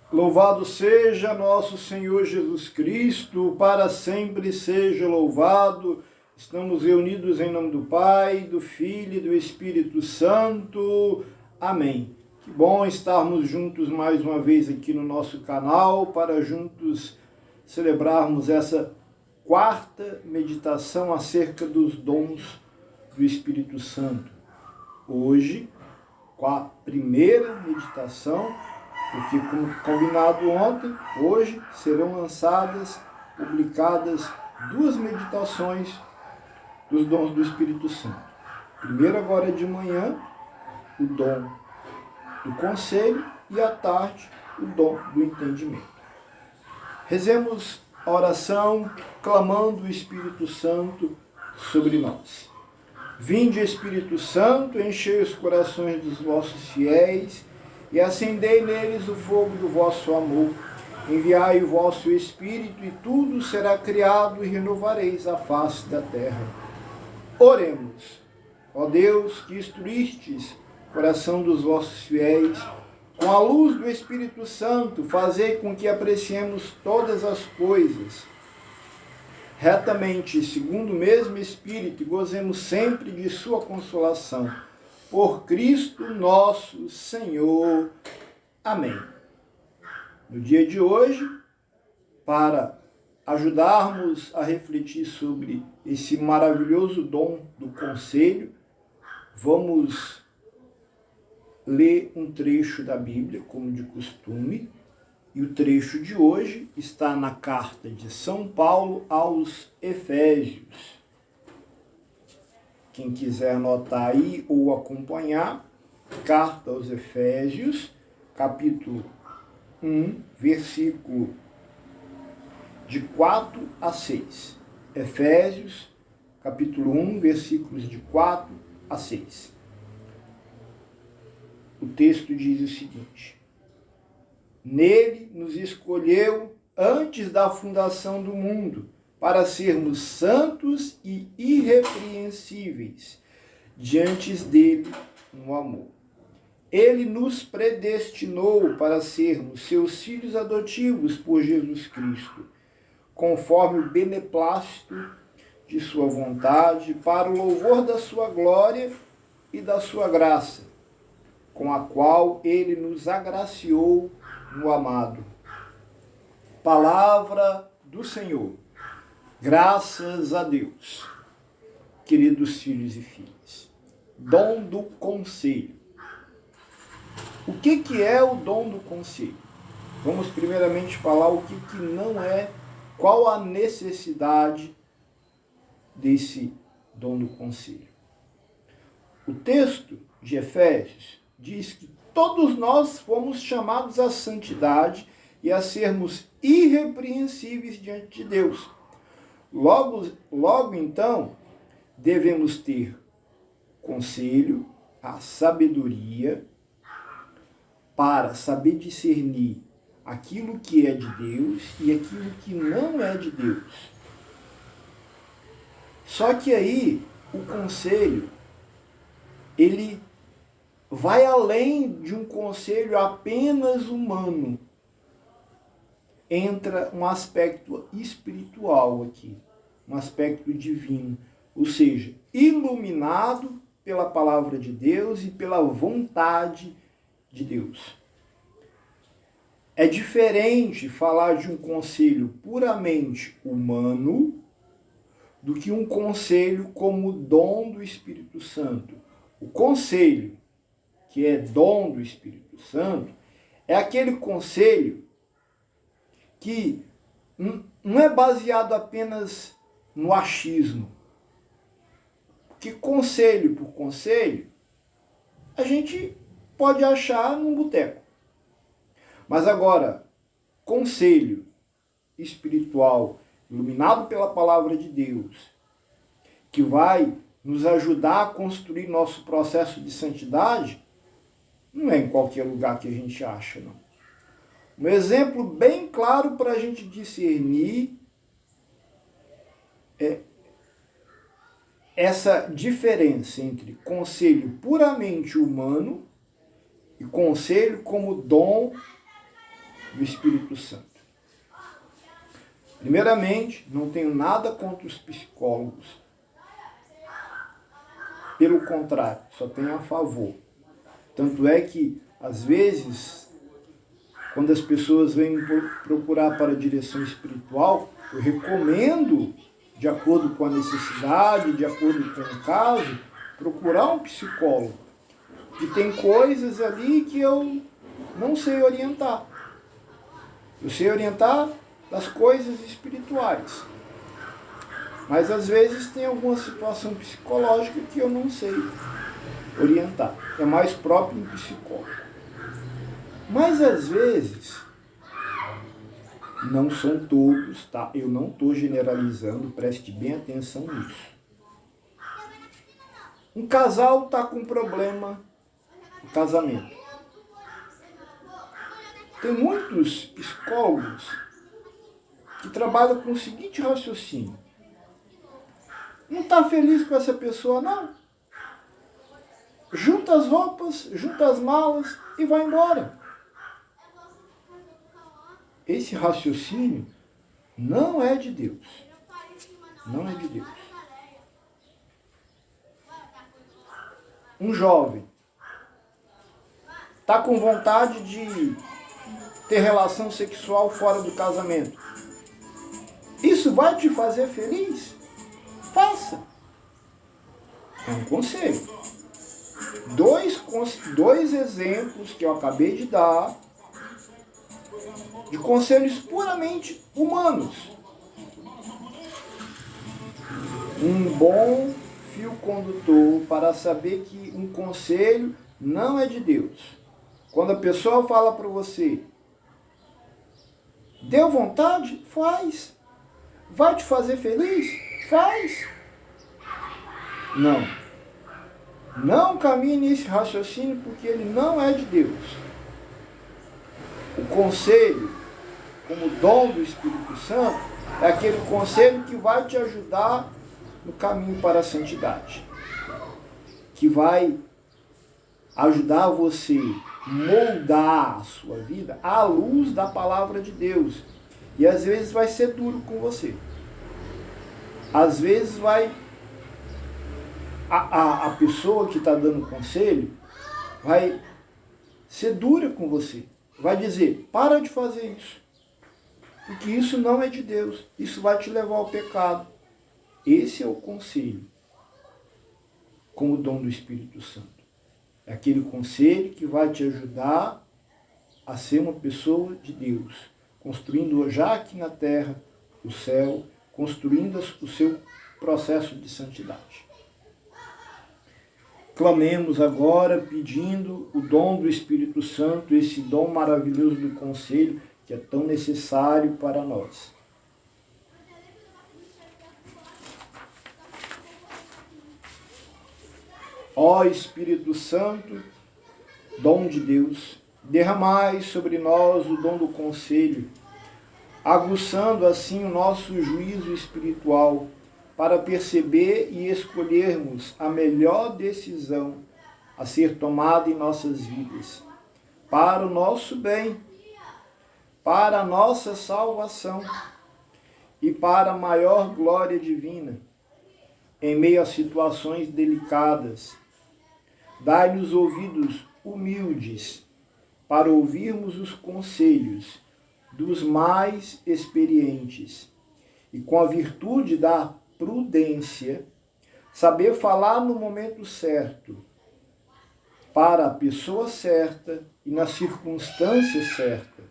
Louvado seja nosso Senhor Jesus Cristo, para sempre seja louvado. Estamos reunidos em nome do Pai, do Filho e do Espírito Santo. Amém. Que bom estarmos juntos mais uma vez aqui no nosso canal, para juntos celebrarmos essa quarta meditação acerca dos dons do Espírito Santo. Hoje, com a primeira meditação, porque como combinado ontem, hoje serão lançadas, publicadas duas meditações dos dons do Espírito Santo. Primeiro agora de manhã, o dom do conselho e à tarde, o dom do entendimento. Rezemos a oração clamando o Espírito Santo sobre nós. Vinde, Espírito Santo, enchei os corações dos vossos fiéis e acendei neles o fogo do vosso amor. Enviai o vosso Espírito e tudo será criado e renovareis a face da terra. Oremos. Ó Deus, que instruístes o coração dos vossos fiéis, com a luz do Espírito Santo, fazei com que apreciemos todas as coisas retamente, segundo o mesmo Espírito, e gozemos sempre de sua consolação. Por Cristo nosso Senhor. Amém. No dia de hoje, para ajudarmos a refletir sobre esse maravilhoso dom do conselho, vamos ler um trecho da Bíblia, como de costume, e o trecho de hoje está na carta de São Paulo aos Efésios. Quem quiser anotar aí ou acompanhar, carta aos Efésios, capítulo 1, versículo de 4 a 6. Efésios, capítulo 1, versículos de 4 a 6. O texto diz o seguinte: Nele nos escolheu antes da fundação do mundo, para sermos santos e irrepreensíveis diante dele no amor. Ele nos predestinou para sermos seus filhos adotivos por Jesus Cristo, conforme o beneplácito de sua vontade, para o louvor da sua glória e da sua graça, com a qual ele nos agraciou no amado. Palavra do Senhor. Graças a Deus, queridos filhos e filhas. Dom do conselho. O que é o dom do conselho? Vamos primeiramente falar o que não é, qual a necessidade desse dom do conselho. O texto de Efésios diz que todos nós fomos chamados à santidade e a sermos irrepreensíveis diante de Deus. Logo então, devemos ter conselho, a sabedoria, para saber discernir aquilo que é de Deus e aquilo que não é de Deus. Só que aí, o conselho, ele vai além de um conselho apenas humano. Entra um aspecto espiritual aqui, um aspecto divino, ou seja, iluminado pela palavra de Deus e pela vontade de Deus. É diferente falar de um conselho puramente humano do que um conselho como dom do Espírito Santo. O conselho, que é dom do Espírito Santo, é aquele conselho que não é baseado apenas no achismo. Porque conselho por conselho, a gente pode achar num boteco. Mas agora, conselho espiritual, iluminado pela palavra de Deus, que vai nos ajudar a construir nosso processo de santidade, não é em qualquer lugar que a gente acha, não. Um exemplo bem claro para a gente discernir essa diferença entre conselho puramente humano e conselho como dom do Espírito Santo. Primeiramente, não tenho nada contra os psicólogos. Pelo contrário, só tenho a favor. Tanto é que, às vezes, quando as pessoas vêm me procurar para a direção espiritual, eu recomendo, de acordo com a necessidade, de acordo com o caso, procurar um psicólogo. Que tem coisas ali que eu não sei orientar. Eu sei orientar das coisas espirituais. Mas às vezes tem alguma situação psicológica que eu não sei orientar. É mais próprio em psicólogo. Mas às vezes, não são todos, tá? Eu não estou generalizando, preste bem atenção nisso. Um casal está com problema no casamento. Tem muitos psicólogos que trabalham com o seguinte raciocínio. Não está feliz com essa pessoa, não? Junta as roupas, junta as malas e vai embora. Esse raciocínio não é de Deus. Não é de Deus. Um jovem está com vontade de ter relação sexual fora do casamento. Isso vai te fazer feliz? Faça. É um conselho. Dois exemplos que eu acabei de dar de conselhos puramente humanos. Um bom fio condutor para saber que um conselho não é de Deus. Quando a pessoa fala para você, deu vontade? Faz. Vai te fazer feliz? Faz. Não. Não caminhe nesse raciocínio porque ele não é de Deus. O conselho, como dom do Espírito Santo, é aquele conselho que vai te ajudar no caminho para a santidade. Que vai ajudar você a moldar a sua vida à luz da palavra de Deus. E às vezes vai ser duro com você. Às vezes vai... A pessoa que está dando conselho vai ser dura com você. Vai dizer, para de fazer isso. Porque isso não é de Deus. Isso vai te levar ao pecado. Esse é o conselho como dom do Espírito Santo. É aquele conselho que vai te ajudar a ser uma pessoa de Deus. Construindo já aqui na terra o céu, construindo o seu processo de santidade. Clamemos agora pedindo o dom do Espírito Santo, esse dom maravilhoso do conselho que é tão necessário para nós. Ó Espírito Santo, dom de Deus, derramai sobre nós o dom do conselho, aguçando assim o nosso juízo espiritual, para perceber e escolhermos a melhor decisão a ser tomada em nossas vidas, para o nosso bem, para a nossa salvação e para a maior glória divina, em meio a situações delicadas. Dai-nos ouvidos humildes para ouvirmos os conselhos dos mais experientes e com a virtude da prudência, saber falar no momento certo, para a pessoa certa e na circunstância certa,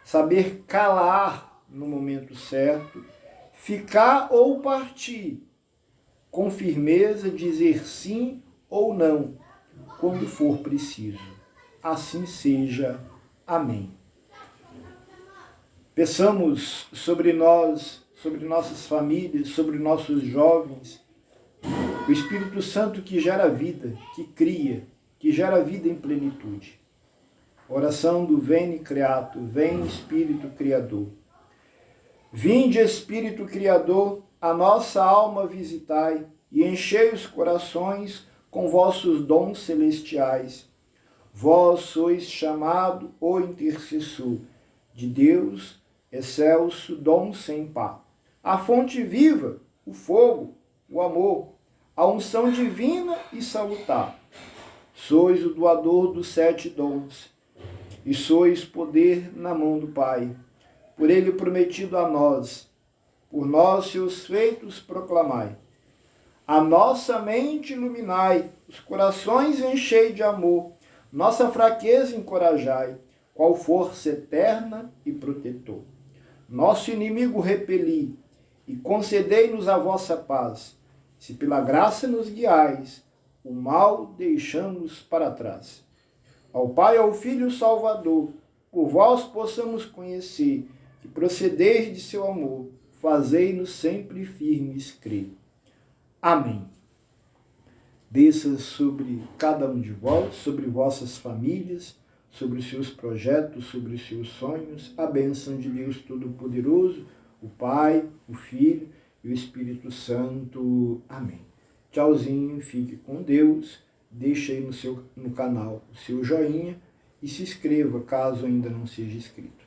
saber calar no momento certo, ficar ou partir, com firmeza dizer sim ou não, quando for preciso. Assim seja. Amém. Peçamos sobre nós, sobre nossas famílias, sobre nossos jovens, o Espírito Santo que gera vida, que cria, que gera vida em plenitude. Oração do Veni Creator, vem Espírito Criador. Vinde Espírito Criador, a nossa alma visitai, e enchei os corações com vossos dons celestiais. Vós sois chamado o intercessor. de Deus, excelso dom sem par. A fonte viva, o fogo, o amor, a unção divina e salutar. Sois o doador dos 7 dons, e sois poder na mão do Pai, por ele prometido a nós, por nós seus feitos proclamai. A nossa mente iluminai, os corações enchei de amor, nossa fraqueza encorajai, qual força eterna e protetor. Nosso inimigo repeli, e concedei-nos a vossa paz, se pela graça nos guiais, o mal deixamos para trás. Ao Pai, ao Filho Salvador, por vós possamos conhecer, que procedeis de seu amor, fazei-nos sempre firmes crer. Amém. Desça sobre cada um de vós, sobre vossas famílias, sobre os seus projetos, sobre os seus sonhos, a bênção de Deus Todo-Poderoso, o Pai, o Filho e o Espírito Santo. Amém. Tchauzinho, fique com Deus, deixe aí no canal o seu joinha e se inscreva caso ainda não seja inscrito.